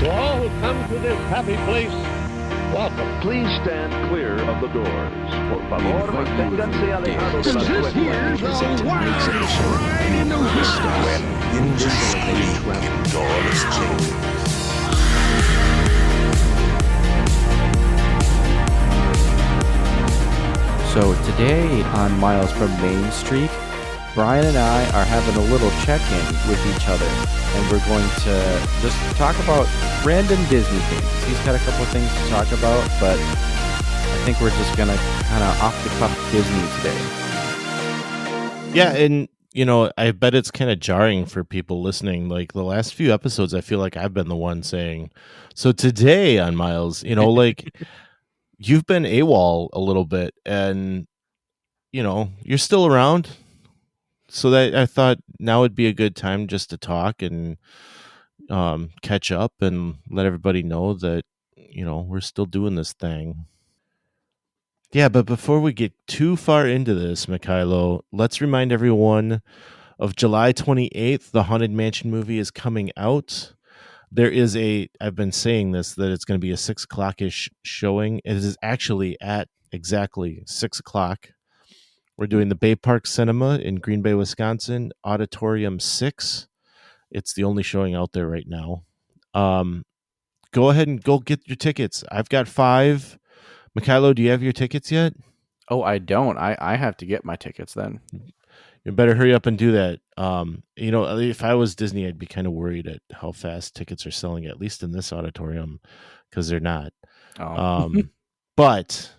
To all who come to this happy place, welcome. Please stand clear of the doors. Por favor, manténganse alejados de las This here's a wild ride in the wilderness. So today on Miles from Main Street, Brian and I are having a little check-in with each other, and we're going to just talk about random Disney things. He's got a couple of things to talk about, but I think we're just going to kind of off-the-cuff Disney today. Yeah, and I bet it's kind of jarring for people listening. Like the last few episodes, I feel like I've been the one saying, so today on Miles, like you've been AWOL a little bit, and you're still around. So that I thought now would be a good time just to talk and catch up and let everybody know that we're still doing this thing. Yeah, but before we get too far into this, Mykhailo, let's remind everyone of July 28th. The Haunted Mansion movie is coming out. There is I've been saying this, that it's going to be a 6 o'clock-ish showing. It is actually at exactly 6 o'clock. We're doing the Bay Park Cinema in Green Bay, Wisconsin, Auditorium 6. It's the only showing out there right now. Go ahead and go get your tickets. I've got 5. Mykhailo, do you have your tickets yet? Oh, I don't. I have to get my tickets then. You better hurry up and do that. If I was Disney, I'd be kind of worried at how fast tickets are selling, at least in this auditorium, because they're not. But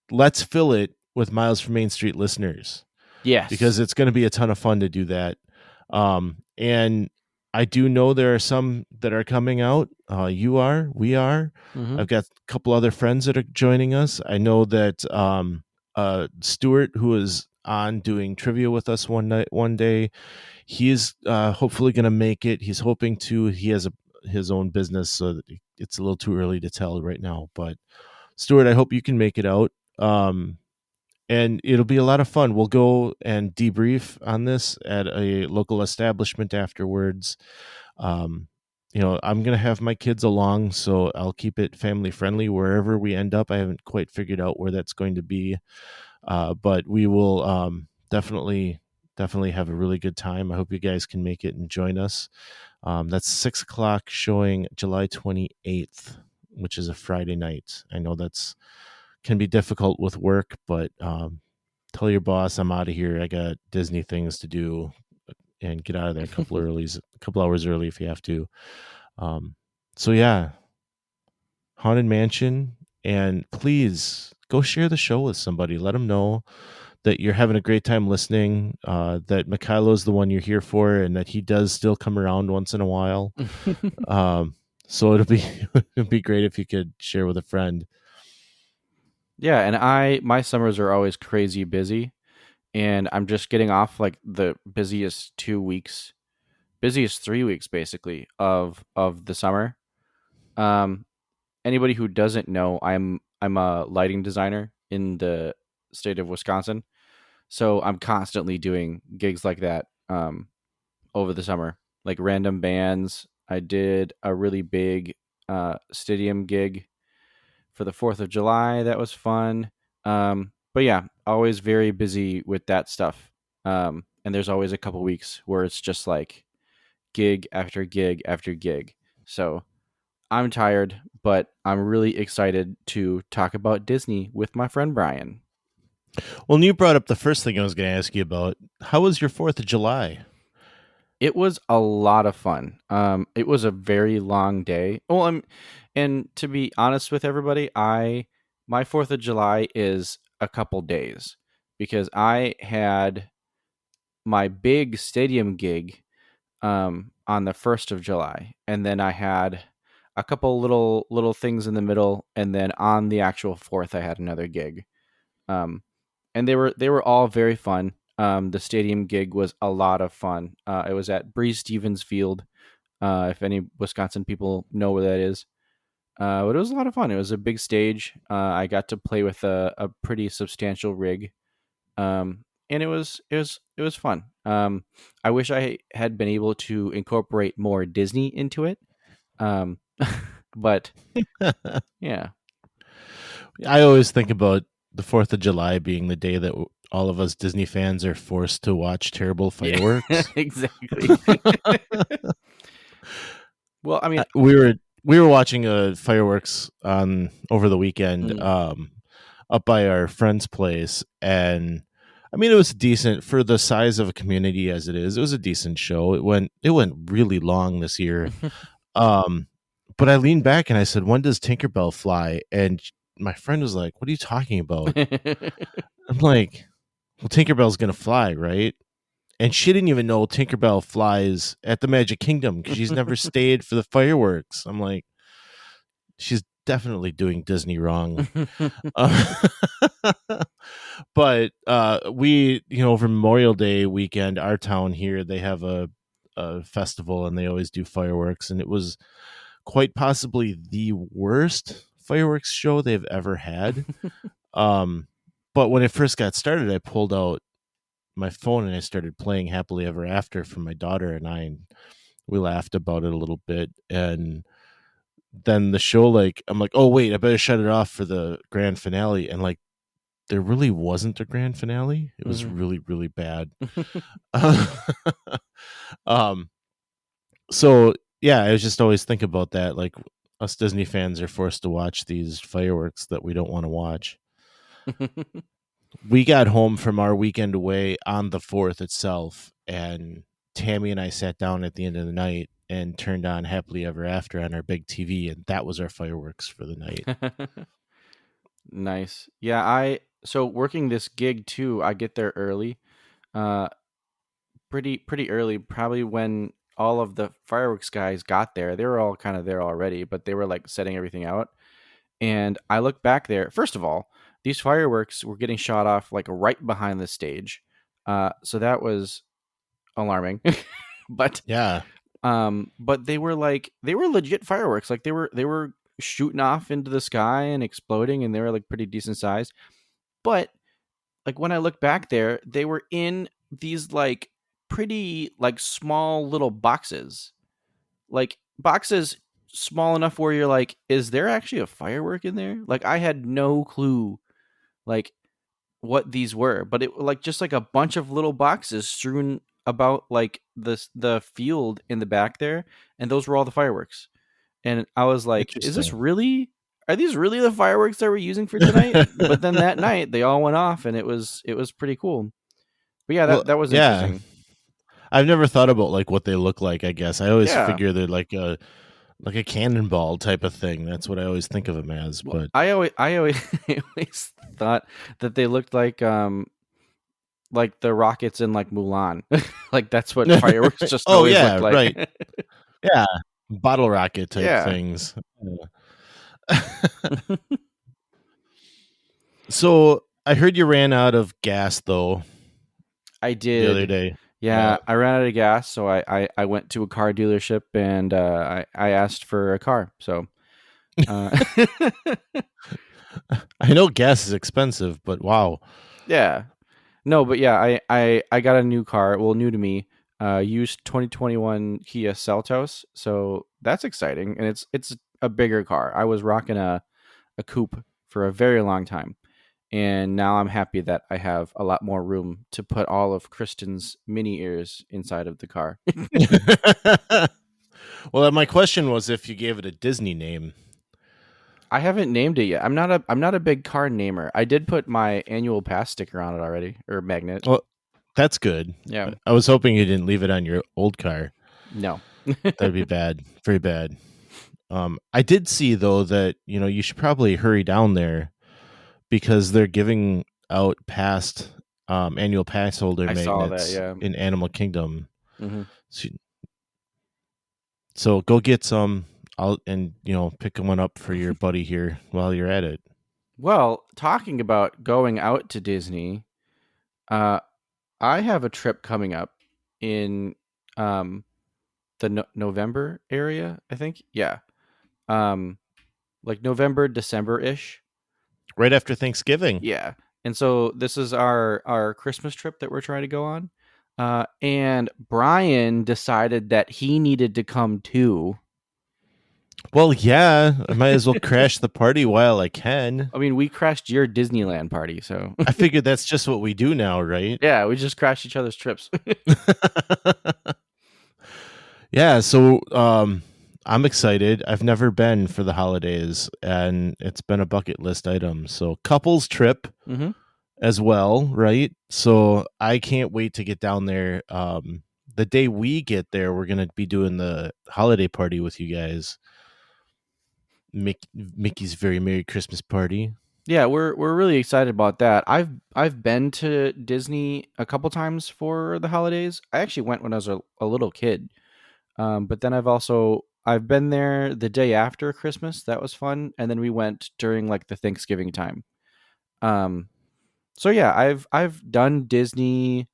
let's fill it with Miles from Main Street listeners. Yes. Because it's going to be a ton of fun to do that. And I do know there are some that are coming out. We are. Mm-hmm. I've got a couple other friends that are joining us. I know that Stuart, who is on doing trivia with us one day, he is hopefully going to make it. He's hoping to. He has his own business, so it's a little too early to tell right now. But Stuart, I hope you can make it out. And it'll be a lot of fun. We'll go and debrief on this at a local establishment afterwards. I'm going to have my kids along, so I'll keep it family friendly wherever we end up. I haven't quite figured out where that's going to be, but we will definitely have a really good time. I hope you guys can make it and join us. That's 6 o'clock showing July 28th, which is a Friday night. I know can be difficult with work, but tell your boss I'm out of here. I got Disney things to do, and get out of there a couple hours early if you have to. So yeah, Haunted Mansion, and please go share the show with somebody. Let them know that you're having a great time listening, that Mykhailo is the one you're here for, and that he does still come around once in a while. So it'd be great if you could share with a friend. Yeah, and my summers are always crazy busy, and I'm just getting off like the busiest 3 weeks basically of the summer. Anybody who doesn't know, I'm a lighting designer in the state of Wisconsin, so I'm constantly doing gigs like that over the summer, like random bands. I did a really big stadium gig for the 4th of July. That was fun. But yeah, always very busy with that stuff. And there's always a couple weeks where it's just like gig after gig after gig. So I'm tired, but I'm really excited to talk about Disney with my friend Brian. Well, and you brought up the first thing I was going to ask you about. How was your 4th of July? It was a lot of fun. It was a very long day. Well, and to be honest with everybody, my 4th of July is a couple days, because I had my big stadium gig on the 1st of July, and then I had a couple little things in the middle, and then on the actual 4th I had another gig. And they were all very fun. The stadium gig was a lot of fun. It was at Breeze Stevens Field. If any Wisconsin people know where that is. But it was a lot of fun. It was a big stage. I got to play with a pretty substantial rig. And it was fun. I wish I had been able to incorporate more Disney into it. Um, but yeah. I always think about the 4th of July being the day that all of us Disney fans are forced to watch terrible fireworks. Exactly. Well, I mean, we were watching fireworks on over the weekend up by our friend's place, and I mean it was decent for the size of a community as it is. It was a decent show. It went really long this year. But I leaned back and I said, "When does Tinkerbell fly?" And my friend was like, "What are you talking about?" I'm like, "Well, Tinkerbell's gonna fly, right?" And she didn't even know Tinkerbell flies at the Magic Kingdom because she's never stayed for the fireworks. I'm like, she's definitely doing Disney wrong. But we, over Memorial Day weekend, our town here, they have a festival and they always do fireworks. And it was quite possibly the worst fireworks show they've ever had. But when it first got started, I pulled out my phone and I started playing Happily Ever After for my daughter and I, and we laughed about it a little bit. And then the show, I'm like, oh wait, I better shut it off for the grand finale. And there really wasn't a grand finale. It was really, really bad. So yeah, I just always think about that. Like, us Disney fans are forced to watch these fireworks that we don't want to watch. We got home from our weekend away on the 4th itself, and Tammy and I sat down at the end of the night and turned on Happily Ever After on our big TV, and that was our fireworks for the night. Nice. Yeah, so working this gig too, I get there early. Pretty early, probably when all of the fireworks guys got there. They were all kind of there already, but they were like setting everything out. And I look back there. First of all, these fireworks were getting shot off like right behind the stage. So that was alarming. But yeah. But they were legit fireworks. Like they were shooting off into the sky and exploding, and they were like pretty decent size. But like when I look back there, they were in these like pretty like small little boxes. Like boxes small enough where you're like, is there actually a firework in there? Like I had no clue like what these were, but it like just like a bunch of little boxes strewn about like the field in the back there, and those were all the fireworks. And I was like, is this really, are these really the fireworks that we're using for tonight? But then that night they all went off and it was pretty cool. But yeah, that was interesting. I've never thought about like what they look like. I guess I always figure they're like a cannonball type of thing. That's what I always think of them as. Well, but I always thought that they looked like the rockets in like Mulan. Like that's what fireworks just always look like. Right. Yeah, bottle rocket type things. So I heard you ran out of gas though. I did the other day. Yeah, I ran out of gas, so I went to a car dealership and I asked for a car. So I know gas is expensive, but wow. Yeah. No, but yeah, I got a new car. Well, new to me. Used 2021 Kia Seltos. So that's exciting, and it's a bigger car. I was rocking a coupe for a very long time. And now I'm happy that I have a lot more room to put all of Kristen's mini ears inside of the car. Well, my question was if you gave it a Disney name. I haven't named it yet. I'm not a big car namer. I did put my annual pass sticker on it already, or magnet. Well, that's good. Yeah. I was hoping you didn't leave it on your old car. No. That'd be bad. Very bad. I did see though that, you should probably hurry down there, because they're giving out past annual pass holder magnets in Animal Kingdom. Mm-hmm. So go get some, and pick one up for your buddy here while you're at it. Well, talking about going out to Disney, I have a trip coming up in the November area, I think. Yeah. Like November, December-ish. Right after Thanksgiving. Yeah. And so this is our Christmas trip that we're trying to go on. And Brian decided that he needed to come too. Well, yeah, I might as well crash the party while I can. I mean, we crashed your Disneyland party, so I figured that's just what we do now, right? yeah, we just crashed each other's trips. Yeah, so I'm excited. I've never been for the holidays, and it's been a bucket list item. So couples trip Mm-hmm. as well, right? So I can't wait to get down there. The day we get there, we're gonna be doing the holiday party with you guys. Mickey's Very Merry Christmas Party. Yeah, we're really excited about that. I've been to Disney a couple times for the holidays. I actually went when I was a little kid. But then I've been there the day after Christmas. That was fun, and then we went during like the Thanksgiving time. Um, so yeah, I've done Disney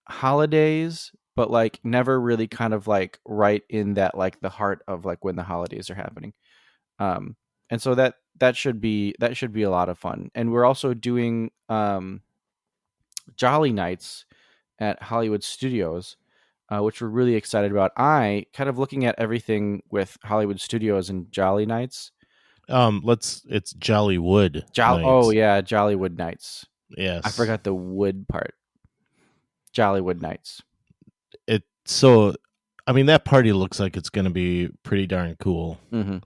holidays, but like never really kind of like right in that like the heart of like when the holidays are happening. Um, and so that should be a lot of fun. And we're also doing Jolly Nights at Hollywood Studios, which we're really excited about. I kind of looking at everything with Hollywood Studios and Jolly Nights. It's Jollywood Oh nights. yeah, Jollywood Nights. Yes. I forgot the wood part. Jollywood Nights. I mean, that party looks like it's going to be pretty darn cool. Mm-hmm.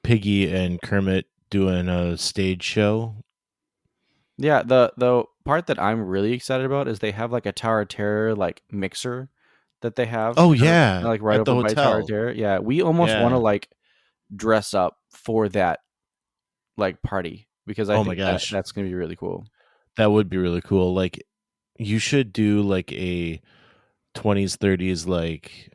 Piggy and Kermit doing a stage show. Yeah, the part that I'm really excited about is they have like a Tower of Terror like mixer that they have. Oh kinda- yeah, kinda, like right at the over by Tower of hotel. Terror. Yeah, we almost want to Yeah. like dress up for that like party because I Oh my think that gosh, that's gonna be really cool. that would be really cool. Like, you should do like a 20s, 30s like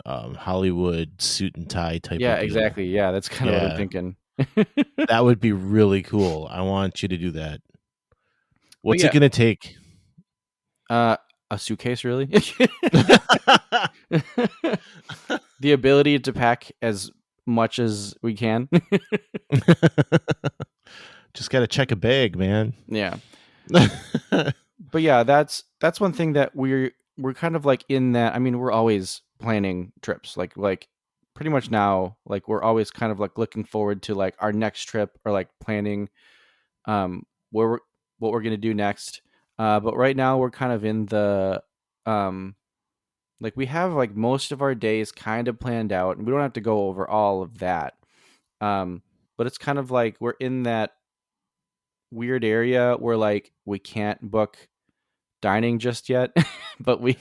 Hollywood suit and tie type Yeah, of deal. exactly. Yeah, that's kind of what I'm Yeah, thinking. that would be really cool. I want you to do that. But What's yeah, it going to take? a suitcase, really? The ability to pack as much as we can. Just got to check a bag, man. Yeah. But yeah, that's one thing that we're kind of like in that. I mean, we're always planning trips. Like pretty much now, like we're always kind of like looking forward to like our next trip or like planning where what we're gonna do next. But right now we're kind of in the like we have like most of our days kind of planned out, and we don't have to go over all of that. But it's kind of like we're in that weird area where like we can't book dining just yet, but we've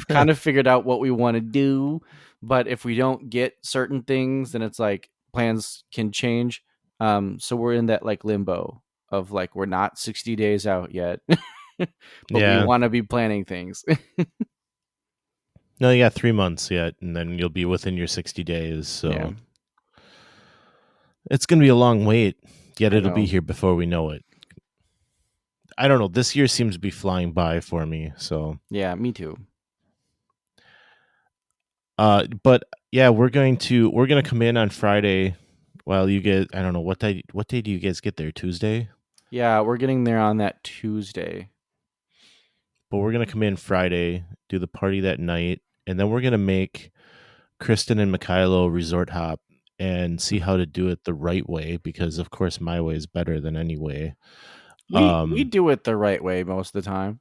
kind of figured out what we want to do. But if we don't get certain things, then it's like plans can change. So we're in that like limbo of like we're not 60 days out yet, but we Yeah. want to be planning things. No, you got 3 months yet, and then you'll be within your 60 days. So Yeah. it's going to be a long wait, yet I it'll be know. here before we know it. I don't know. This year seems to be flying by for me. So, Yeah, me too. but yeah, we're gonna come in on Friday. While you get, I don't know what day do you guys get there? Tuesday. Yeah, we're getting there on that Tuesday. But we're gonna come in Friday, do the party that night, and then we're gonna make Kristen and Mykhailo resort hop and see how to do it the right way, because of course my way is better than any way. We do it the right way most of the time.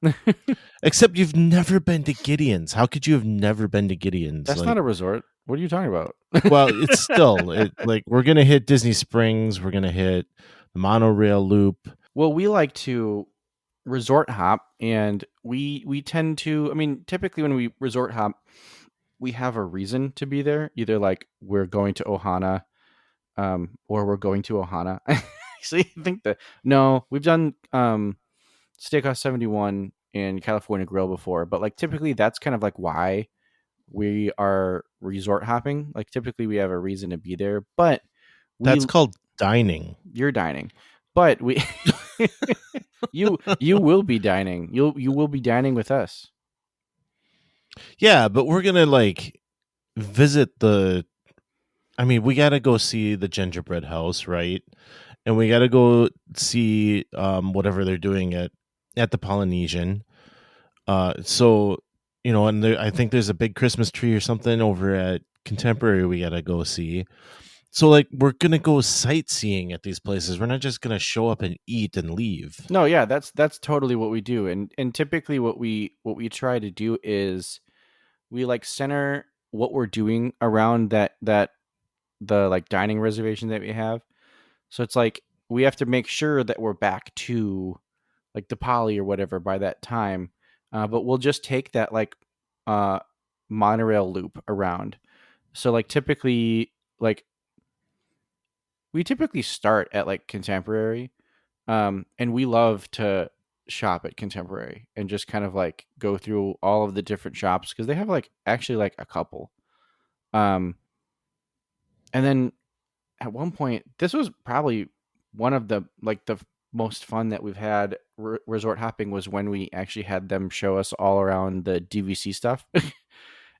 Except you've never been to Gideon's. How could you have never been to Gideon's? That's not a resort. What are you talking about? Well, it's still like we're gonna hit Disney Springs, we're gonna hit the monorail loop. Well, we like to resort hop, and we tend to. I mean, typically when we resort hop, we have a reason to be there. Either like we're going to Ohana, or we're going to Ohana. So you think that no, we've done Steakhouse 71 and California Grill before, but like typically that's kind of like why we are resort hopping. Like typically we have a reason to be there, but That's called dining. you're dining, but we you will be dining. You will be dining with us. Yeah, but we're gonna like visit the. I mean, we gotta go see the gingerbread house, right? And we gotta go see whatever they're doing at the Polynesian. So and I think there's a big Christmas tree or something over at Contemporary we gotta go see. So like we're gonna go sightseeing at these places. We're not just gonna show up and eat and leave. No, yeah, that's totally what we do. And typically what we try to do is we like center what we're doing around that the like dining reservation that we have. So it's like we have to make sure that we're back to like the Poly or whatever by that time. But we'll just take that like uh monorail loop around. So like typically like we typically start at like Contemporary, and we love to shop at Contemporary and just kind of like go through all of the different shops because they have like actually like a couple. Um, and then at one point, this was probably one of the like the most fun that we've had resort hopping was when we actually had them show us all around the DVC stuff.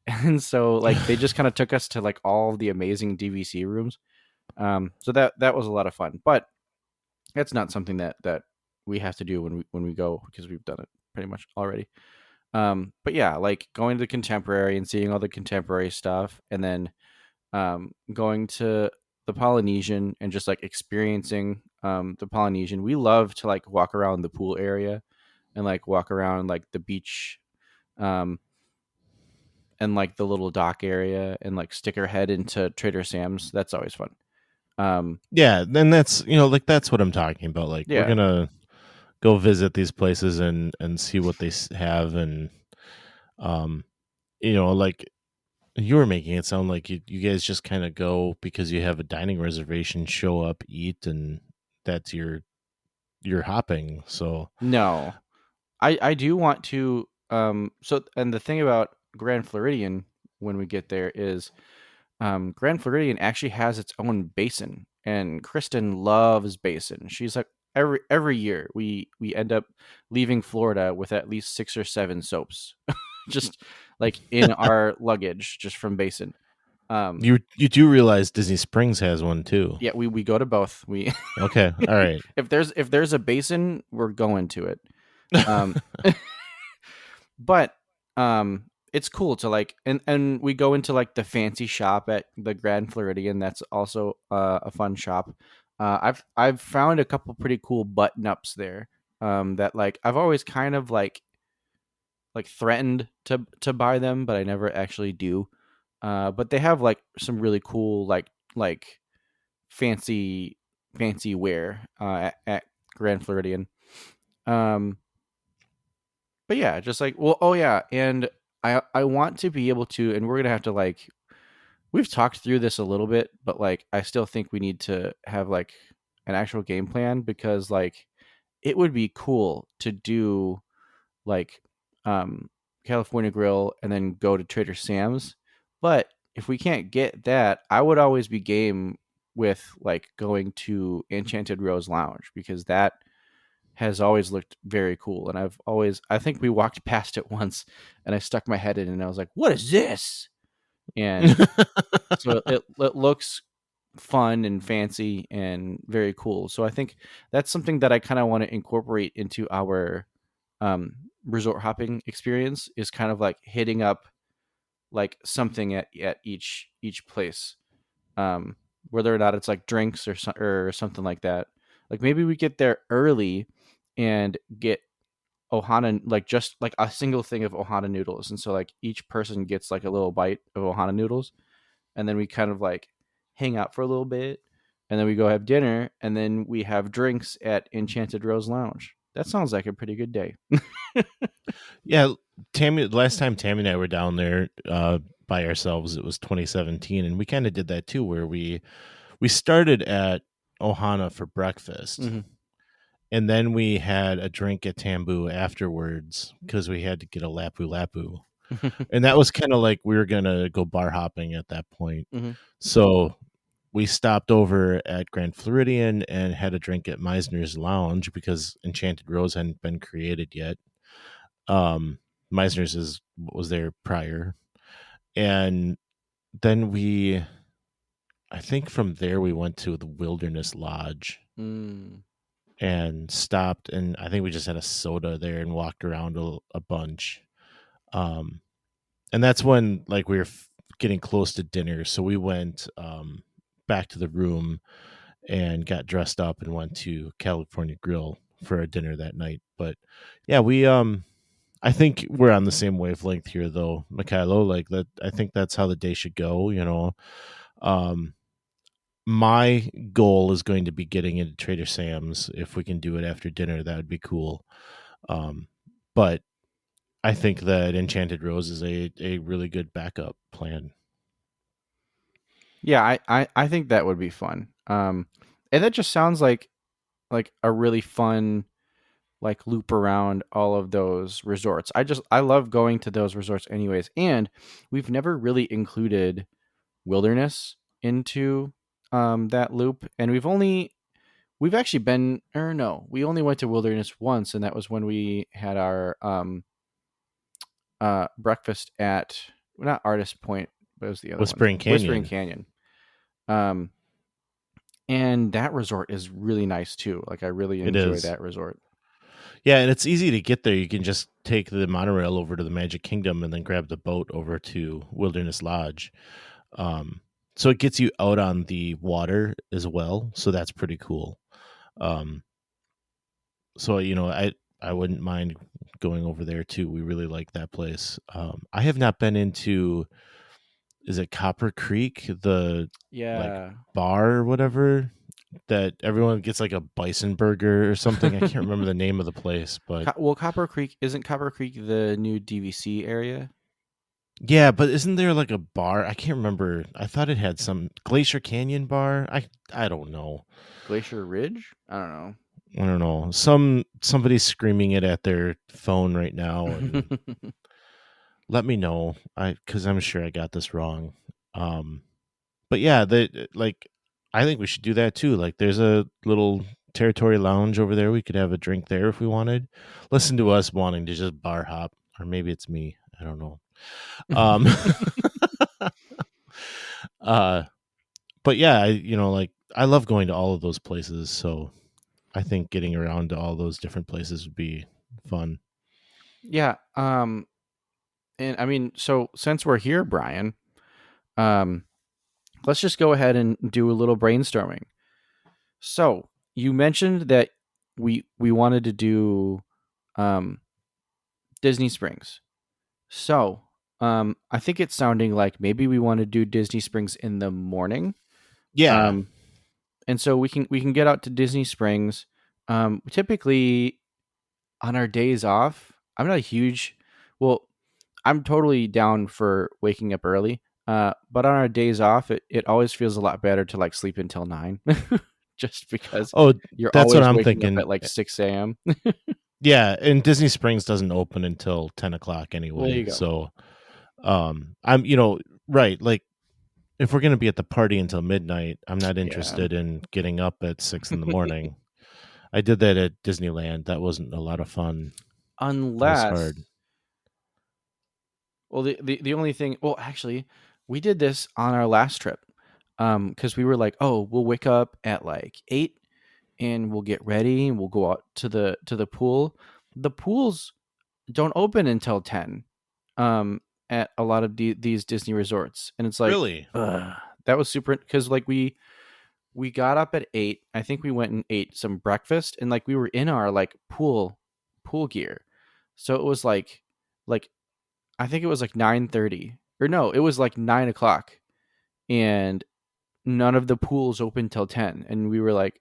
And so like they just kind of took us to like all of the amazing DVC rooms. So that was a lot of fun, but that's not something that we have to do when we go because we've done it pretty much already. But yeah, like going to the Contemporary and seeing all the Contemporary stuff, and then going to the Polynesian and just like experiencing the Polynesian. We love to like walk around the pool area and like walk around like the beach, um, and like the little dock area and like stick our head into Trader Sam's. That's always fun. Yeah, then that's like that's what I'm talking about. Like we're Yeah. gonna go visit these places and see what they have, and like you were making it sound like you guys just kind of go because you have a dining reservation, show up, eat, and that's your hopping. So No, I do want to. So and the thing about Grand Floridian when we get there is Grand Floridian actually has its own basin, and Kristen loves basin. She's like every year we end up leaving Florida with at least 6 or 7 soaps, just like in our luggage, just from basin. you do realize Disney Springs has one too. Yeah, we go to both. We Okay, all right. if there's a basin, we're going to it. Um, but it's cool to like and we go into like the fancy shop at the Grand Floridian. That's also a fun shop. I've found a couple pretty cool button ups there, that like I've always kind of like threatened to buy them, but I never actually do. But they have like some really cool like fancy wear at Grand Floridian. Um, but yeah, just like well, oh yeah, and I want to be able to, and we're gonna have to like we've talked through this a little bit, but like I still think we need to have like an actual game plan because like it would be cool to do like California Grill and then go to Trader Sam's. But if we can't get that, I would always be game with like going to Enchanted Rose Lounge because that has always looked very cool. And I think we walked past it once and I stuck my head in and I was like, what is this? And so it looks fun and fancy and very cool. So I think that's something that I kind of want to incorporate into our resort hopping experience is kind of like hitting up like something at each place, whether or not it's like drinks or something like that. Like maybe we get there early and get ohana, like just like a single thing of ohana noodles, and so like each person gets like a little bite of ohana noodles, and then we kind of like hang out for a little bit, and then we go have dinner, and then we have drinks at Enchanted Rose Lounge. That sounds like a pretty good day. Yeah, last time Tammy and I were down there by ourselves, it was 2017, and we kind of did that too, where we started at Ohana for breakfast, and then we had a drink at Tambu afterwards because we had to get a lapu lapu, and that was kind of like we were gonna go bar hopping at that point. So we stopped over at Grand Floridian and had a drink at Meisner's Lounge because Enchanted Rose hadn't been created yet. Meisner's was there prior, and then I think from there we went to the Wilderness Lodge and stopped, and I think we just had a soda there and walked around a bunch. And that's when like we were getting close to dinner, so we went back to the room and got dressed up and went to California Grill for a dinner that night. But yeah, we I think we're on the same wavelength here, though, Mykhailo. Like that, I think that's how the day should go. Um, my goal is going to be getting into Trader Sam's. If we can do it after dinner, that would be cool. But I think that Enchanted Rose is a really good backup plan. Yeah, I think that would be fun. And that just sounds like a really fun like loop around all of those resorts. I love going to those resorts anyways. And we've never really included Wilderness into that loop. And we've actually been, or no, we only went to Wilderness once, and that was when we had our breakfast at, not Artist Point, but it was the other Whispering one, Canyon. Whispering Canyon. And that resort is really nice too. Like I really enjoy that resort. Yeah, and it's easy to get there. You can just take the monorail over to the Magic Kingdom and then grab the boat over to Wilderness Lodge. So it gets you out on the water as well. So that's pretty cool. So I wouldn't mind going over there too. We really like that place. I have not been into, is it Copper Creek, the bar or whatever, that everyone gets like a bison burger or something. I can't remember the name of the place, but Copper Creek, isn't Copper Creek the new DVC area? Yeah, but isn't there like a bar? I can't remember. I thought it had some Glacier Canyon bar. I don't know. Glacier Ridge? I don't know. Somebody's screaming it at their phone right now. And let me know, because I'm sure I got this wrong. But yeah, I think we should do that too. Like, there's a little territory lounge over there. We could have a drink there if we wanted. Listen to us wanting to just bar hop, or maybe it's me. I don't know. But yeah, I love going to all of those places. So I think getting around to all those different places would be fun. Yeah. And I mean, so since we're here, Brian, let's just go ahead and do a little brainstorming. So you mentioned that we wanted to do Disney Springs. So I think it's sounding like maybe we want to do Disney Springs in the morning. Yeah. And so we can get out to Disney Springs. Typically on our days off, I'm totally down for waking up early. But on our days off, it always feels a lot better to like sleep until 9, just because you're that's always what I'm waking thinking up at like 6 a.m. Yeah, and Disney Springs doesn't open until 10 o'clock anyway. There you go. So, I'm right. Like, if we're gonna be at the party until midnight, I'm not interested in getting up at 6 in the morning. I did that at Disneyland. That wasn't a lot of fun. Unless, it was hard. Well, the only thing, well, actually, we did this on our last trip, because we were like, oh, we'll wake up at like 8, and we'll get ready, and we'll go out to the pool. The pools don't open until 10, at a lot of these Disney resorts, and it's like, really, that was super, because like we got up at 8. I think we went and ate some breakfast, and like we were in our like pool gear, so it was like I think it was like 9:30, or no, it was like 9 o'clock, and none of the pools open till 10, and we were like,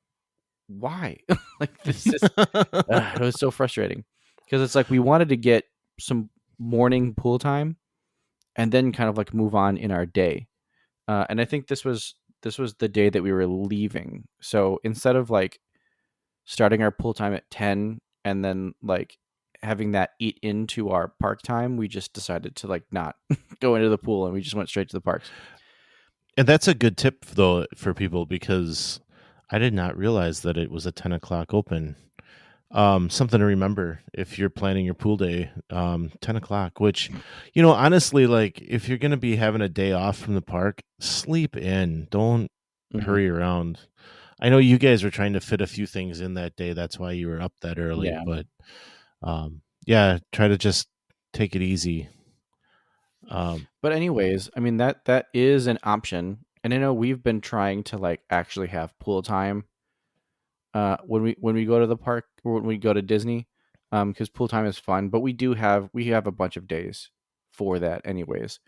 why? Like, this is it was so frustrating, because it's like we wanted to get some morning pool time and then kind of like move on in our day, and I think this was the day that we were leaving. So instead of like starting our pool time at 10 and then like having that eat into our park time, we just decided to like not go into the pool, and we just went straight to the parks. And that's a good tip though for people, because I did not realize that it was a 10 o'clock open. Something to remember if you're planning your pool day, 10 o'clock, which, honestly, like, if you're going to be having a day off from the park, sleep in, don't hurry around. I know you guys were trying to fit a few things in that day. That's why you were up that early, but, try to just take it easy. But anyways, I mean that is an option. And I know we've been trying to like actually have pool time when we go to the park or when we go to Disney, because pool time is fun. But we have a bunch of days for that anyways.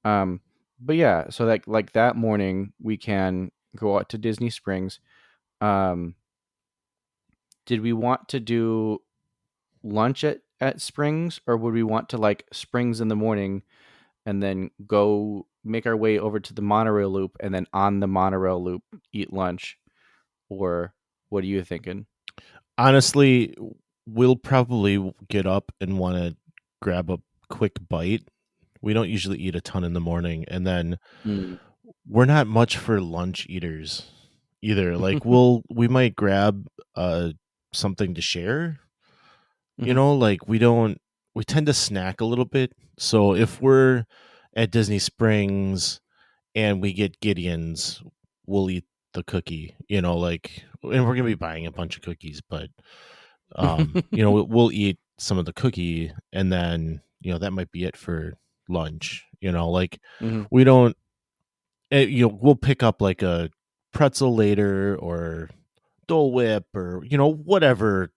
Um, but yeah, so like that morning we can go out to Disney Springs. Um, did we want to do lunch at Springs, or would we want to like Springs in the morning and then go make our way over to the monorail loop and then on the monorail loop eat lunch? Or what are you thinking? Honestly, we'll probably get up and want to grab a quick bite. We don't usually eat a ton in the morning, and then Mm. we're not much for lunch eaters either. Like we might grab something to share. You Mhm. know, like we tend to snack a little bit. So if we're at Disney Springs and we get Gideon's, we'll eat the cookie, like, and we're gonna be buying a bunch of cookies, but we'll eat some of the cookie, and then that might be it for lunch. Like Mhm. we don't, we'll pick up like a pretzel later or Dole Whip or whatever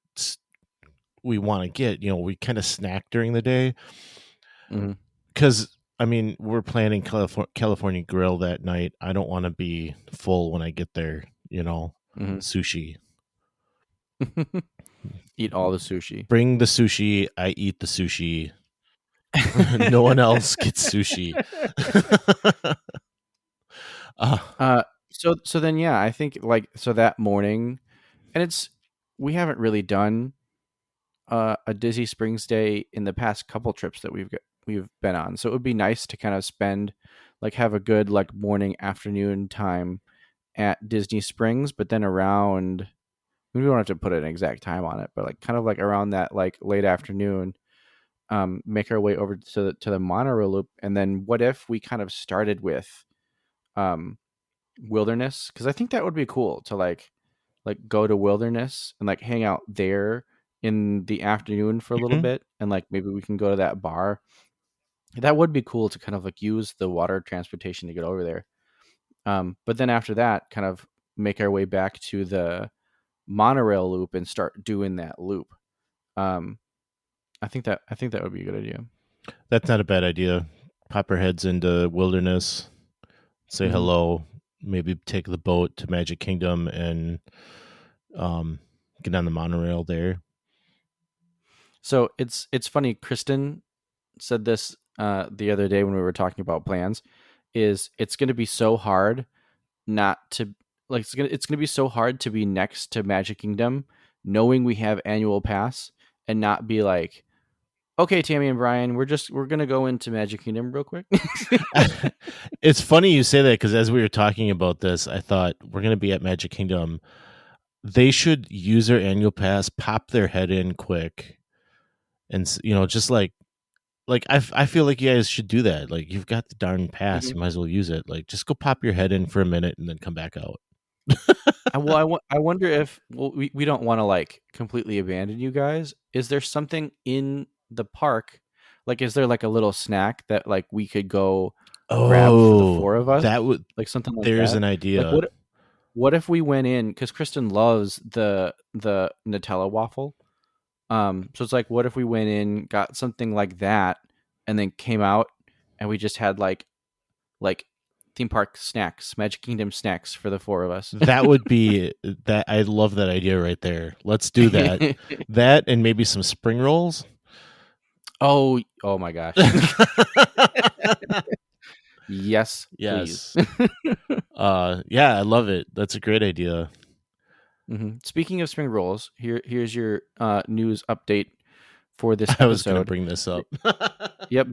we want to get. We kind of snack during the day Mhm. because I mean we're planning California Grill that night. I don't want to be full when I get there. Mhm. Sushi. Eat all the sushi. Bring the sushi. I eat the sushi. No one else gets sushi. uh, So then yeah, I think like so that morning, and we haven't really done a Disney Springs day in the past couple trips that we've been on. So it would be nice to kind of spend like have a good like morning afternoon time at Disney Springs, but then around we don't have to put an exact time on it, but like kind of like around that like late afternoon, make our way over to the monorail loop, and then what if we kind of started with um Wilderness, because I think that would be cool to like go to Wilderness and like hang out there in the afternoon for a little mhm. bit, and like maybe we can go to that bar. That would be cool to kind of like use the water transportation to get over there. But then after that, kind of make our way back to the monorail loop and start doing that loop. Um, I think that would be a good idea. That's not a bad idea. Pop our heads into Wilderness, say Hmm. hello, maybe take the boat to Magic Kingdom and um, get on the monorail there. So it's funny. Kristen said this the other day when we were talking about plans. Is it's going to be so hard not to like it's gonna be so hard to be next to Magic Kingdom, knowing we have annual pass, and not be like, okay, Tammy and Brian, we're gonna go into Magic Kingdom real quick. It's funny you say that because as we were talking about this, I thought we're going to be at Magic Kingdom. They should use their annual pass, pop their head in quick, and just like I feel like you guys should do that. Like you've got the darn pass, Mhm. you might as well use it. Like just go pop your head in for a minute and then come back out. I wonder if we don't want to like completely abandon you guys. Is there something in the park? Like, is there like a little snack that like we could go grab for the Oh, four of us? that would Like something like there's that? an Like idea. what if we went in because Kristen loves the Nutella waffle. So it's like, what if we went in, got something like that, and then came out and we just had like theme park snacks, Magic Kingdom snacks for the four of us. That would be that. I love that idea right there. Let's do that. That and maybe some spring rolls. Oh my gosh. Yes, please. Yes. Yeah, I love it. That's a great idea. Speaking of spring rolls, here's your news update for this I was going to episode. bring this up. Yep,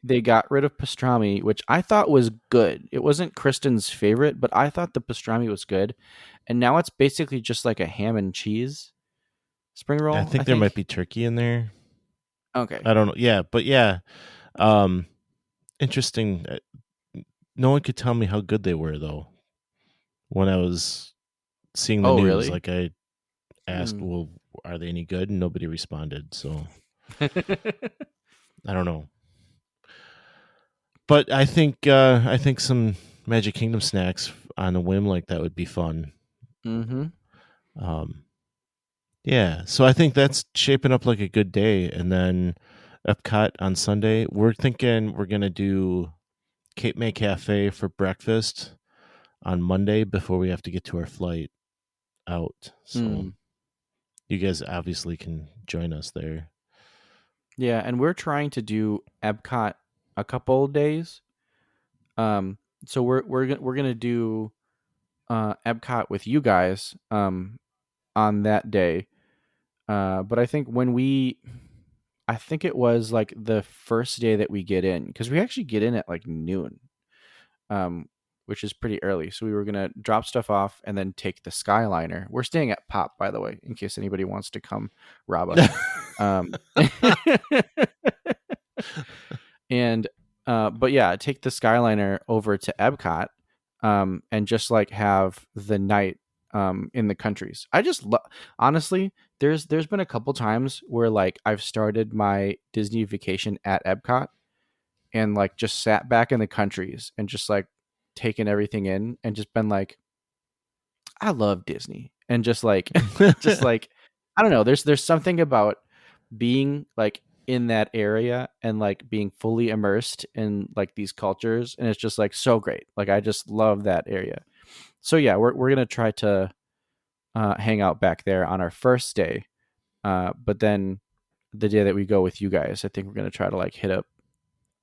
they got rid of pastrami, which I thought was good. It wasn't Kristen's favorite, but I thought the pastrami was good. And now it's basically just like a ham and cheese spring I roll, I think there might think. be turkey in there. Okay. I don't know. Yeah, but yeah. Um interesting. No one could tell me how good they were though. When I was seeing the Oh, news, really? like I asked, Hmm. "Well, are they any good?" and nobody responded. So, I don't know. But I think some Magic Kingdom snacks on a whim like that would be fun. Mm-hmm. Yeah, so I think that's shaping up like a good day. And then Epcot on Sunday, we're thinking we're gonna do Cape May Cafe for breakfast on Monday before we have to get to our flight out. So you guys obviously can join us there. Yeah, and we're trying to do Epcot a couple days. So we're gonna do Epcot with you guys on that day. But I think I think it was like the first day that we get in, because we actually get in at like noon, which is pretty early. So we were gonna drop stuff off and then take the Skyliner. We're staying at Pop, by the way, in case anybody wants to come rob us. And but yeah, take the Skyliner over to Epcot, and just like have the night in the countries. I just honestly, there's been a couple times where like I've started my Disney vacation at Epcot and like just sat back in the countries and just like taken everything in and just been like, I love Disney, and just like just like I don't know, there's something about being like in that area and like being fully immersed in like these cultures, and it's just like so great. Like I just love that area. So yeah, we're gonna try to hang out back there on our first day, but then the day that we go with you guys, I think we're gonna try to like hit up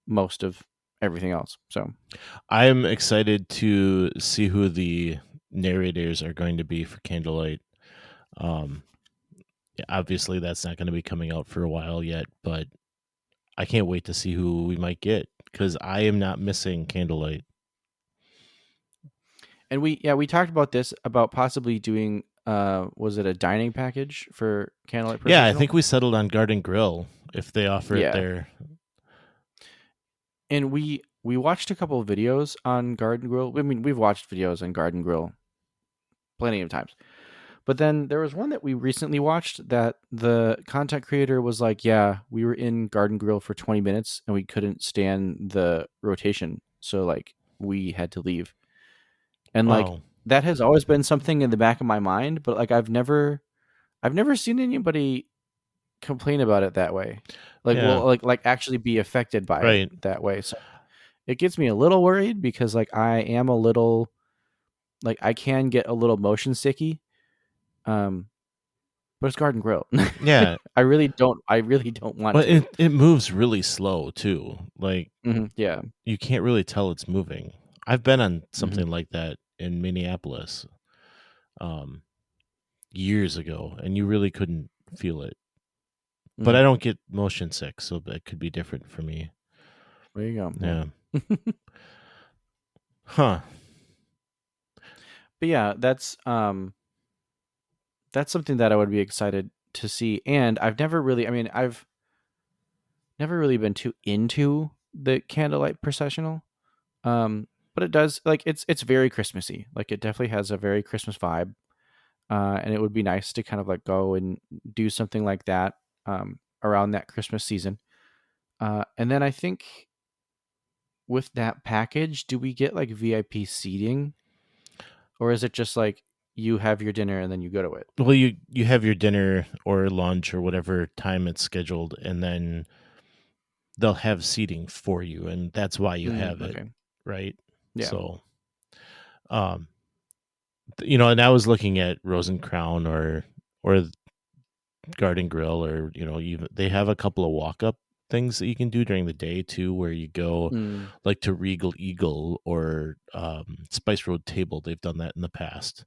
most of everything else. So I'm excited to see who the narrators are going to be for Candlelight. Obviously that's not going to be coming out for a while yet, but I can't wait to see who we might get, because I am not missing Candlelight. And we talked about this, about possibly doing was it a dining package for Candlelight Yeah, I Processional? think we settled on Garden Grill if they offer it there. And we watched a couple of videos on Garden Grill. I mean, we've watched videos on Garden Grill plenty of times. But then there was one that we recently watched that the content creator was like, yeah, we were in Garden Grill for 20 minutes and we couldn't stand the rotation. So like we had to leave. And like that has always been something in the back of my mind, but like I've never seen anybody complain about it that way. Like well like actually be affected by it that way. So it gets me a little worried, because like I am a little like I can get a little motion sicky. But it's Garden Grill. Yeah. I really don't want but to. It moves really slow too. Like yeah. You can't really tell it's moving. I've been on something like that in Minneapolis years ago, and you really couldn't feel it. But I don't get motion sick, so that could be different for me. There you go. Yeah. Huh. But yeah, that's something that I would be excited to see. And I've never really been too into the Candlelight Processional. But it does, like, it's very Christmassy. Like it definitely has a very Christmas vibe. And it would be nice to kind of like go and do something like that around that Christmas season. And then I think with that package, do we get like VIP seating, or is it just like you have your dinner and then you go to it? Well, you have your dinner or lunch or whatever time it's scheduled, and then they'll have seating for you, and that's why you have it, right? Yeah. So, and I was looking at Rose and Crown or Garden Grill, or even they have a couple of walk up things that you can do during the day too, where you go like to Regal Eagle or Spice Road Table. They've done that in the past,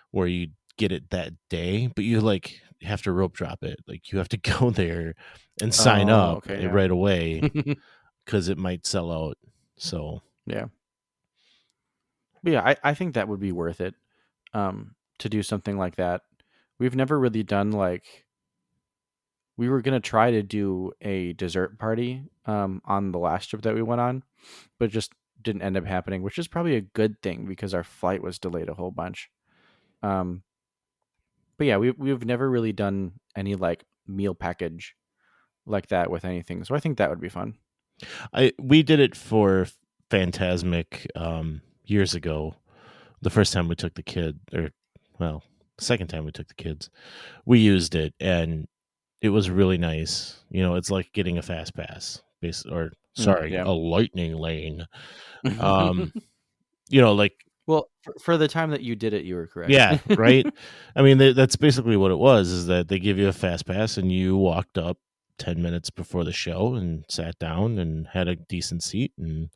where you get it that day, but you like have to rope drop it. Like you have to go there and sign up right away because it might sell out. So yeah. But yeah, I think that would be worth it to do something like that. We've never really done like, we were going to try to do a dessert party on the last trip that we went on, but it just didn't end up happening, which is probably a good thing because our flight was delayed a whole bunch. But yeah, we've never really done any like meal package like that with anything. So I think that would be fun. We did it for Phantasmic years ago. The first time we took the kid, or well, the second time we took the kids, we used it, and it was really nice. It's like getting a fast pass, or sorry, Yeah. a lightning lane. Like Well, for the time that you did it, you were correct. yeah, right. I mean, that's basically what it was. Is that they give you a fast pass, and you walked up 10 minutes before the show and sat down and had a decent seat and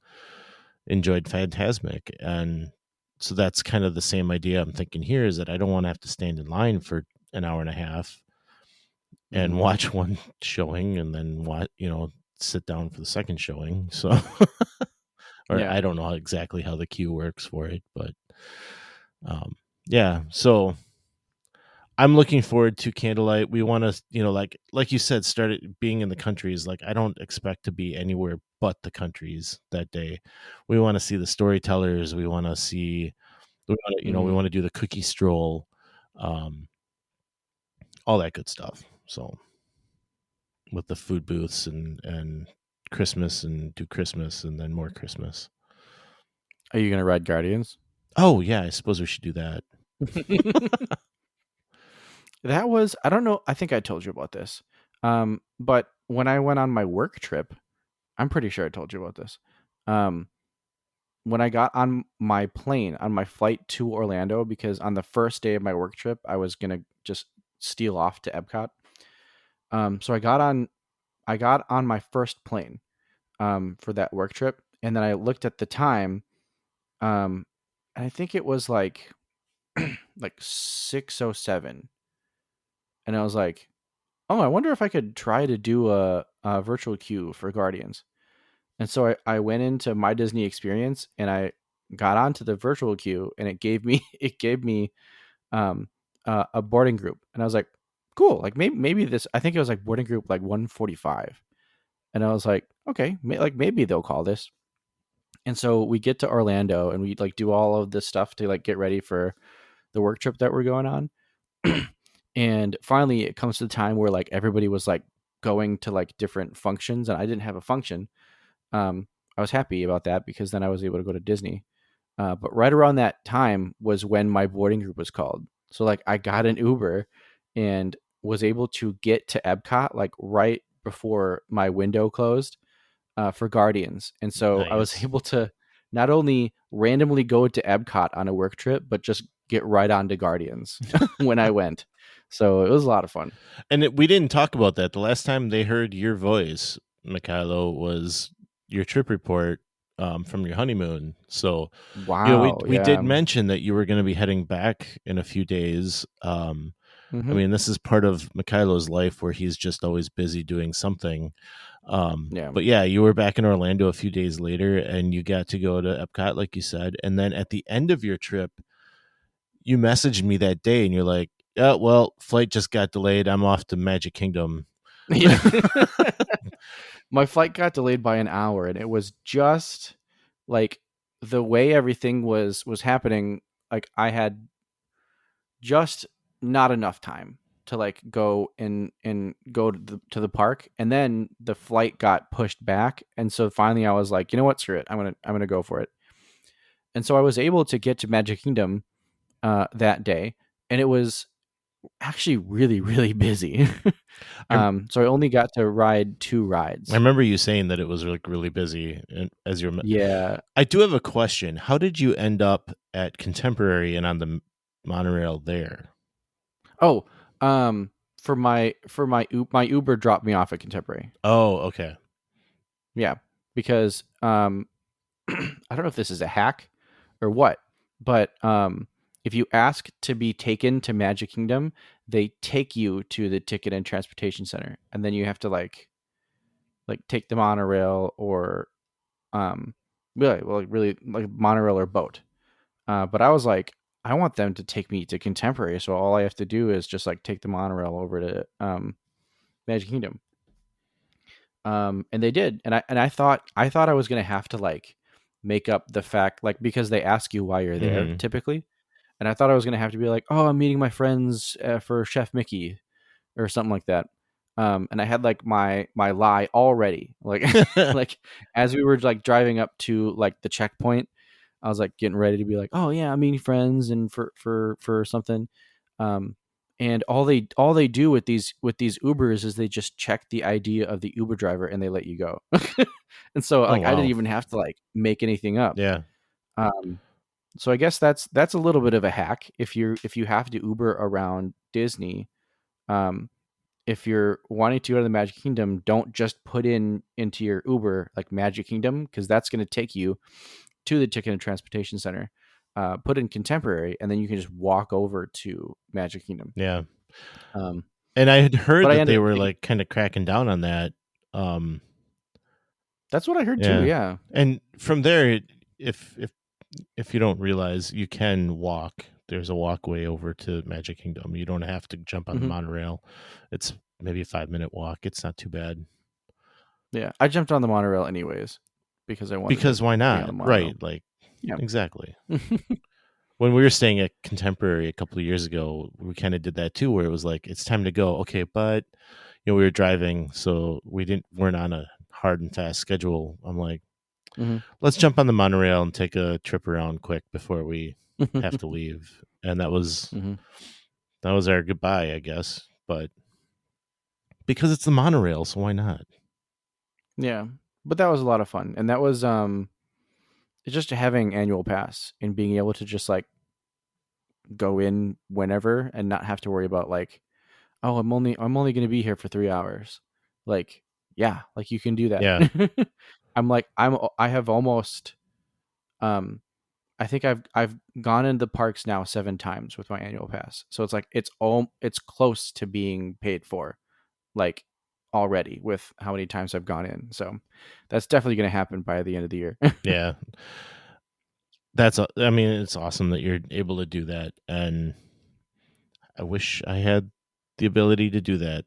enjoyed Phantasmic. And so that's kind of the same idea I'm thinking here, is that I don't want to have to stand in line for an hour and a half and watch one showing and then sit down for the second showing. So, or Yeah. I don't know exactly how the queue works for it, but yeah. So I'm looking forward to Candlelight. We want to, like you said, start it being in the countries. Like, I don't expect to be anywhere but the countries that day. We want to see the storytellers. We want to see, we want to do the cookie stroll, all that good stuff. So with the food booths and Christmas, and do Christmas and then more Christmas. Are you going to ride Guardians? Oh yeah, I suppose we should do that. That was, I don't know, I think I told you about this. But when I went on my work trip, I'm pretty sure I told you about this. When I got on my plane, on my flight to Orlando, because on the first day of my work trip, I was going to just steal off to Epcot. So I got on my first plane for that work trip, and then I looked at the time, and I think it was like 6:07, and I was like, oh, I wonder if I could try to do a virtual queue for Guardians. And so I went into my Disney experience and I got onto the virtual queue, and it gave me a boarding group, and I was like, cool, like maybe this, I think it was like boarding group like 145, and I was like, okay, maybe they'll call this. And so we get to Orlando and we like do all of this stuff to like get ready for the work trip that we're going on. And finally it comes to the time where like everybody was like going to like different functions, and I didn't have a function. I was happy about that because then I was able to go to Disney. But right around that time was when my boarding group was called. So like I got an Uber and was able to get to Epcot like right before my window closed for Guardians. And so I was Nice. able to not only randomly go to Epcot on a work trip, but just get right onto Guardians when I went. So it was a lot of fun. And we didn't talk about that. The last time they heard your voice, Mykhailo, was your trip report from your honeymoon. So Wow. we did mention that you were going to be heading back in a few days. I mean, this is part of Mykhailo's life where he's just always busy doing something. But yeah, you were back in Orlando a few days later, and you got to go to Epcot, like you said. And then at the end of your trip, you messaged me that day, and you're like, "Yeah, well, flight just got delayed. I'm off to Magic Kingdom." Yeah. My flight got delayed by an hour, and it was just like the way everything was happening. Like I had just not enough time to like go and go to the park, and then the flight got pushed back, and so finally I was like, you know what, screw it, I'm gonna go for it. And so I was able to get to Magic Kingdom that day, and it was actually really, really busy. So I only got to ride 2 rides. I remember you saying that it was like really busy, and as you're Yeah. I do have a question. How did you end up at Contemporary and on the monorail there? Oh, for my Uber dropped me off at Contemporary. Oh, okay. Yeah, because I don't know if this is a hack or what, but if you ask to be taken to Magic Kingdom, they take you to the Ticket and Transportation Center, and then you have to like take the monorail or really like monorail or boat. But I was like, I want them to take me to Contemporary, so all I have to do is just like take the monorail over to Magic Kingdom. And they did, and I thought I was gonna have to like make up the fact, like, because they ask you why you're there typically, and I thought I was gonna have to be like, oh, I'm meeting my friends for Chef Mickey or something like that. And I had like my lie all ready. Like like as we were like driving up to like the checkpoint, I was like getting ready to be like, oh yeah, I'm meeting friends and for something. And all they do with these Ubers is they just check the ID of the Uber driver and they let you go. And so Oh like I didn't wow. even have to like make anything up. Yeah. So I guess that's a little bit of a hack if you have to Uber around Disney. Um, if you're wanting to go to the Magic Kingdom, don't just put into your Uber like Magic Kingdom, because that's going to take you to the Ticket and Transportation Center. Put in Contemporary, and then you can just walk over to Magic Kingdom. Yeah. Um, And I had heard but I that ended they up were taking, like kind of cracking down on that. that's what I heard too. Yeah. Yeah. And from there, if you don't realize, you can walk. There's a walkway over to Magic Kingdom. You don't have to jump on the Mm-hmm. monorail. It's maybe a 5-minute walk. It's not too bad. Yeah. I jumped on the monorail anyways because I wanted Because to why be on not? the monorail. Right. Like, Yeah. exactly. When we were staying at Contemporary a couple of years ago, we kind of did that too, where it was like, it's time to go. Okay. But, we were driving, so weren't on a hard and fast schedule. I'm like, let's jump on the monorail and take a trip around quick before we have to leave. And that was our goodbye, I guess. But because it's the monorail, so why not? Yeah. But that was a lot of fun. And that was just having annual pass and being able to just like go in whenever and not have to worry about like, oh, I'm only going to be here for 3 hours. Like, yeah, like you can do that. Yeah. I have almost I think I've gone into the parks now 7 times with my annual pass. So it's like it's close to being paid for, like already, with how many times I've gone in. So that's definitely going to happen by the end of the year. Yeah. It's awesome that you're able to do that. And I wish I had the ability to do that,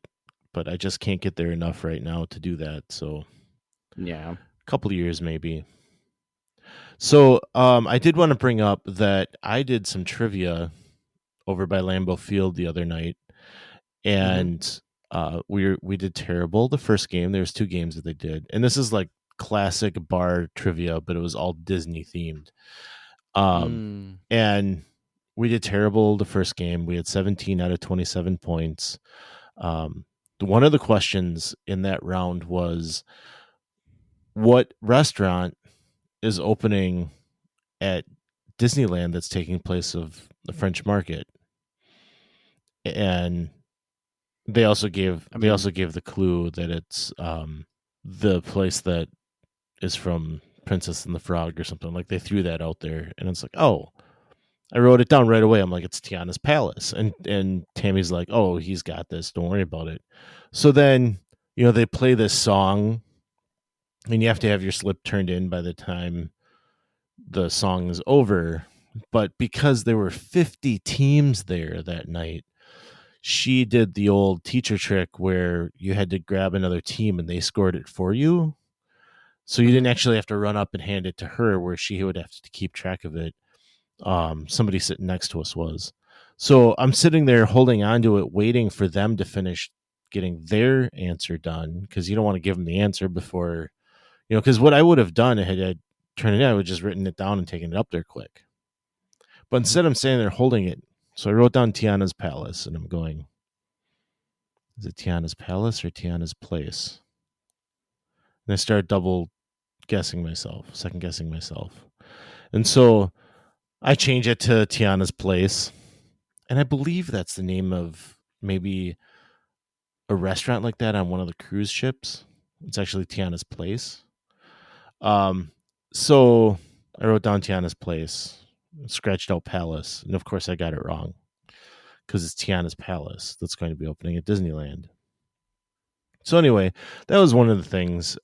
but I just can't get there enough right now to do that. So Yeah. a couple of years maybe. So I did want to bring up that I did some trivia over by Lambeau Field the other night, and we did terrible the first game. There's 2 games that they did, and this is like classic bar trivia, but it was all Disney themed. And we did terrible the first game. We had 17 out of 27 points. One of the questions in that round was, what restaurant is opening at Disneyland that's taking place of the French Market? And they also gave the clue that it's the place that is from Princess and the Frog or something. Like, they threw that out there, and it's like, oh, I wrote it down right away. I'm like, it's Tiana's Palace. And Tammy's like, oh, he's got this. Don't worry about it. So then, they play this song, and you have to have your slip turned in by the time the song is over. But because there were 50 teams there that night, she did the old teacher trick where you had to grab another team and they scored it for you. So you didn't actually have to run up and hand it to her, where she would have to keep track of it. Somebody sitting next to us was. So I'm sitting there holding on to it, waiting for them to finish getting their answer done, because you don't want to give them the answer before, because what I would have done had I turned it in, I would have just written it down and taken it up there quick. But instead, I'm standing there holding it. So I wrote down Tiana's Palace, and I'm going, is it Tiana's Palace or Tiana's Place? And I started second guessing myself. And so I change it to Tiana's Place. And I believe that's the name of maybe a restaurant like that on one of the cruise ships. It's actually Tiana's Place. So I wrote down Tiana's Place, scratched out Palace, and of course I got it wrong, because it's Tiana's Palace that's going to be opening at Disneyland. So anyway, that was one of the things.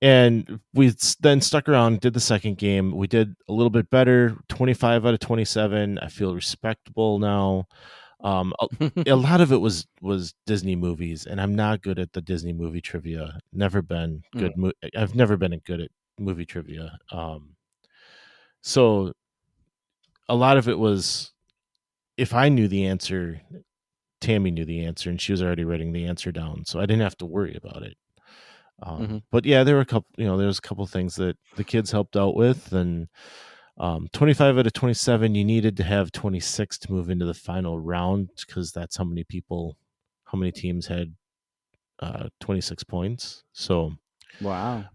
And we then stuck around, did the second game. We did a little bit better, 25 out of 27. I feel respectable now. A lot of it was Disney movies, and I'm not good at the Disney movie trivia. Never been good. I've never been good at movie trivia. So a lot of it was, if I knew the answer Tammy knew the answer, and she was already writing the answer down, so I didn't have to worry about it. But yeah, there was a couple things that the kids helped out with, and 25 out of 27, you needed to have 26 to move into the final round, because that's how many teams had 26 points. So Wow.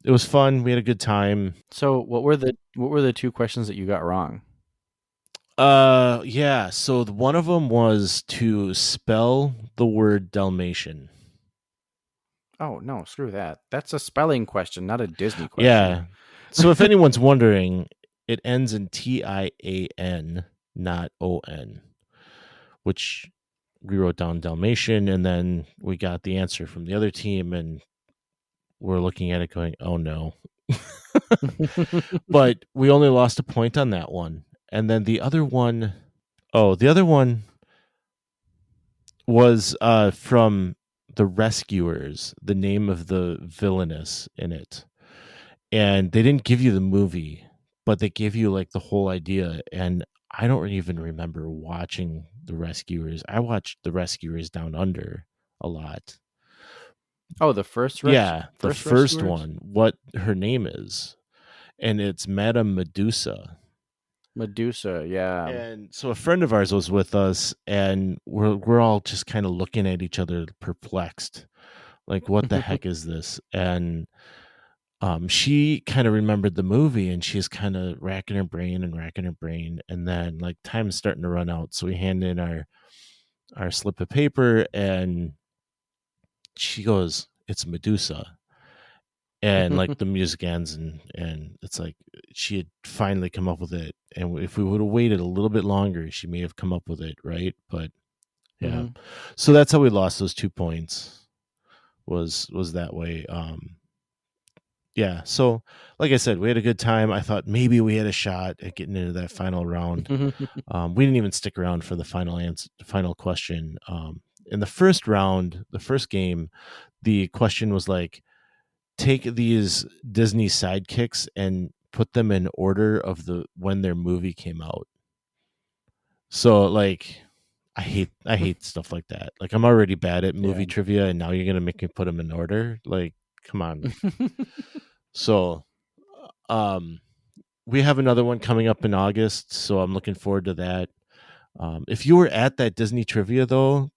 it was fun. We had a good time. So what were the two questions that you got wrong? Yeah. So one of them was to spell the word Dalmatian. Oh no, screw that. That's a spelling question, not a Disney question. Yeah. So if anyone's wondering, it ends in TIAN, not ON, which we wrote down Dalmatian, and then we got the answer from the other team, and we're looking at it going, oh no. But we only lost a point on that one. And then the other one was from The Rescuers, the name of the villainess in it. And they didn't give you the movie, but they gave you like the whole idea. And I don't even remember watching The Rescuers. I watched The Rescuers Down Under a lot. Oh, the first the first Rescuers? one, what her name is. And it's Madame Medusa. Medusa, yeah. And so a friend of ours was with us, and we're all just kind of looking at each other perplexed. Like, what the heck is this? And she kind of remembered the movie, and she's kind of racking her brain. And then like time's starting to run out. So we hand in our slip of paper, and she goes, "It's Medusa." And like the music ends, and it's like she had finally come up with it. And if we would have waited a little bit longer, she may have come up with it, right? But yeah, so that's how we lost those 2 points. Was that way? Yeah. So like I said, we had a good time. I thought maybe we had a shot at getting into that final round. We didn't even stick around for the final question. In the first round, the first game, the question was like, take these Disney sidekicks and put them in order of when their movie came out. So like, I hate stuff like that. Like, I'm already bad at movie trivia, and now you're gonna make me put them in order. Like, come on. So, we have another one coming up in August, so I'm looking forward to that. If you were at that Disney trivia though,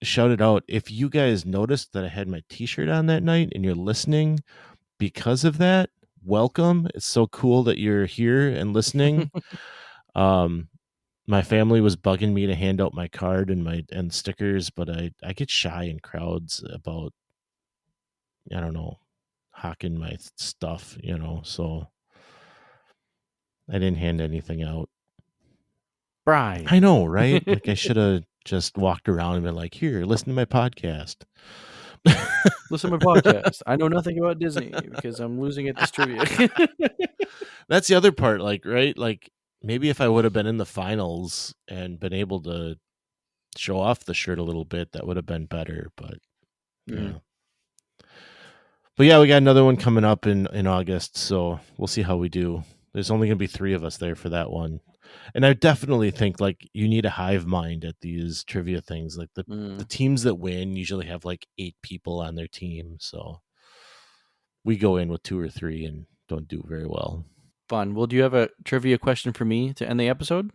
shout it out. If you guys noticed that I had my t-shirt on that night and you're listening because of that, welcome. It's so cool that you're here and listening. My family was bugging me to hand out my card and stickers, but I get shy in crowds about, I don't know, hawking my stuff, so I didn't hand anything out. Brian. I know, right? Like, I should have just walked around and been like, here, listen to my podcast. Listen to my podcast. I know nothing about Disney because I'm losing at this trivia. That's the other part, like, right? Like, maybe if I would have been in the finals and been able to show off the shirt a little bit, that would have been better. But yeah. But yeah, we got another one coming up in August, so we'll see how we do. There's only going to be 3 of us there for that one. And I definitely think like you need a hive mind at these trivia things. Like the teams that win usually have like 8 people on their team. So we go in with 2 or 3 and don't do very well. Fun. Well, do you have a trivia question for me to end the episode?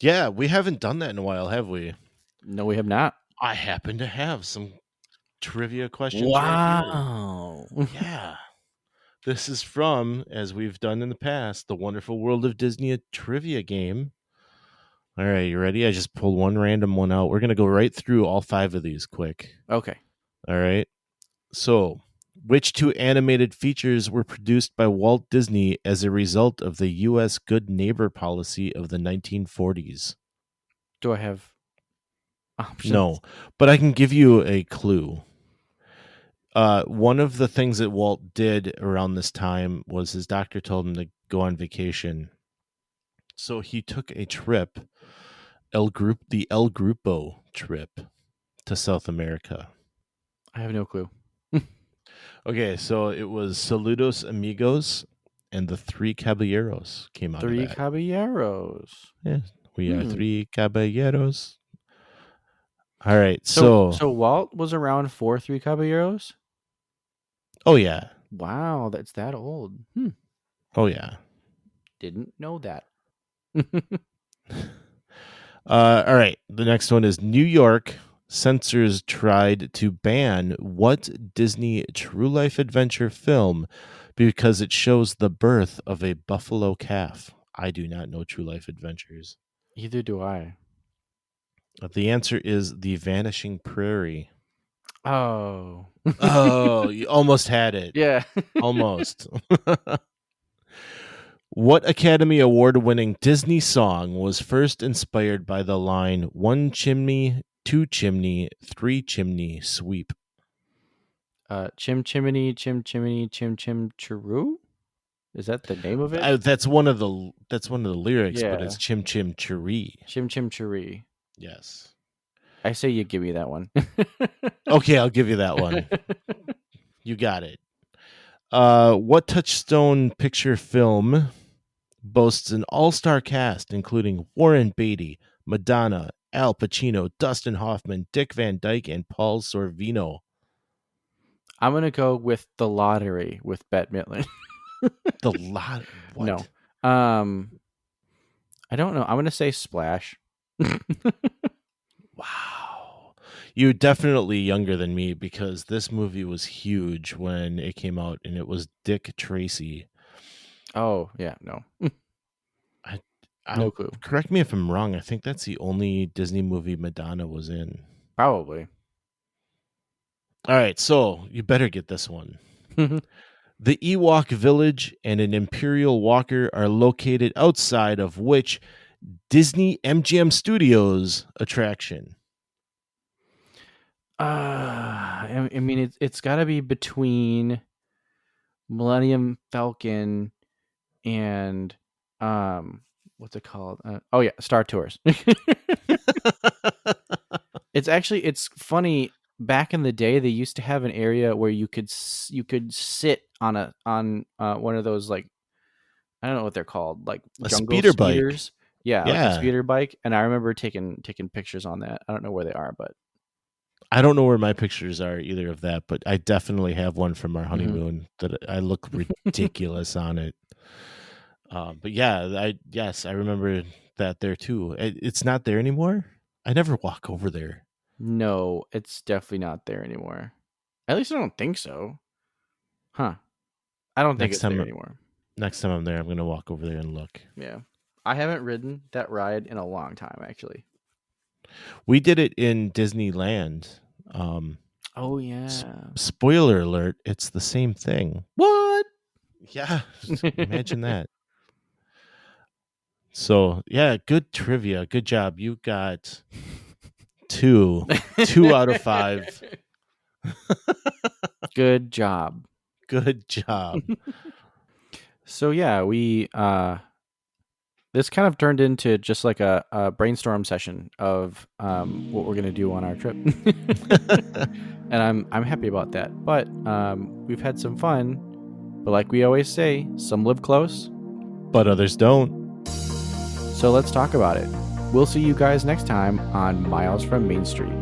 Yeah, we haven't done that in a while, have we? No, we have not. I happen to have some trivia questions. Wow. Right here. Yeah. This is from, as we've done in the past, The Wonderful World of Disney, a trivia game. All right, you ready? I just pulled one random one out. We're going to go right through all 5 of these quick. Okay. All right. So, which 2 animated features were produced by Walt Disney as a result of the U.S. Good Neighbor policy of the 1940s? Do I have options? No, but I can give you a clue. One of the things that Walt did around this time was his doctor told him to go on vacation. So he took a trip, the El Grupo trip to South America. I have no clue. Okay, so it was Saludos Amigos and the 3 Caballeros came out of that. 3 Caballeros. Yeah, we are 3 Caballeros. All right. So So Walt was around for Three Caballeros? oh yeah. Wow, that's that old. Oh yeah. Didn't know that. All right. The next one is New York. Censors tried to ban what Disney True Life Adventure film because it shows the birth of a buffalo calf. I do not know True Life Adventures. Either do I. The answer is The Vanishing Prairie. Oh. Oh, you almost had it. Yeah. Almost. What Academy Award winning Disney song was first inspired by the line "One chimney, two chimney, three chimney sweep"? Chim Chimney, Chim Chimney, Chim Chim Chiroo? Is that the name of it? That's one of the lyrics, but Yeah. it's Chim Chim Chiree. Chim Chim Chiree. Yes. I say you give me that one. Okay, I'll give you that one. You got it. What Touchstone picture film boasts an all-star cast including Warren Beatty, Madonna, Al Pacino, Dustin Hoffman, Dick Van Dyke, and Paul Sorvino? I'm going to go with The Lottery with Bette Midler. The lot. What? No. I don't know. I'm going to say Splash. Wow. You're definitely younger than me because this movie was huge when it came out, and it was Dick Tracy. Oh, yeah, no. No clue. Correct me if I'm wrong. I think that's the only Disney movie Madonna was in. Probably. All right, so you better get this one. The Ewok Village and an Imperial Walker are located outside of which Disney MGM Studios attraction? I mean, it's got to be between Millennium Falcon and what's it called? Oh yeah, Star Tours. It's funny. Back in the day, they used to have an area where you could sit on one of those, like, I don't know what they're called, like A jungle speeder speeders. bike. Yeah, like Yeah. a speeder bike. And I remember taking pictures on that. I don't know where they are, but I don't know where my pictures are either of that, but I definitely have one from our honeymoon that I look ridiculous on it. But yeah, I remember that there too. It's not there anymore. I never walk over there. no, it's definitely not there anymore. At least I don't think so. Huh. I don't think Next it's time- there anymore. Next time I'm there, I'm gonna walk over there and look. Yeah. I haven't ridden that ride in a long time, actually. We did it in Disneyland. Oh, yeah. Spoiler alert, it's the same thing. What? Yeah, imagine that. So, yeah, good trivia. Good job. You got 2 out of 5. Good job. Good job. So, yeah, we this kind of turned into just like a brainstorm session of what we're going to do on our trip. And I'm happy about that. But we've had some fun. But like we always say, some live close, But others don't. so let's talk about it. We'll see you guys next time on Miles from Main Street.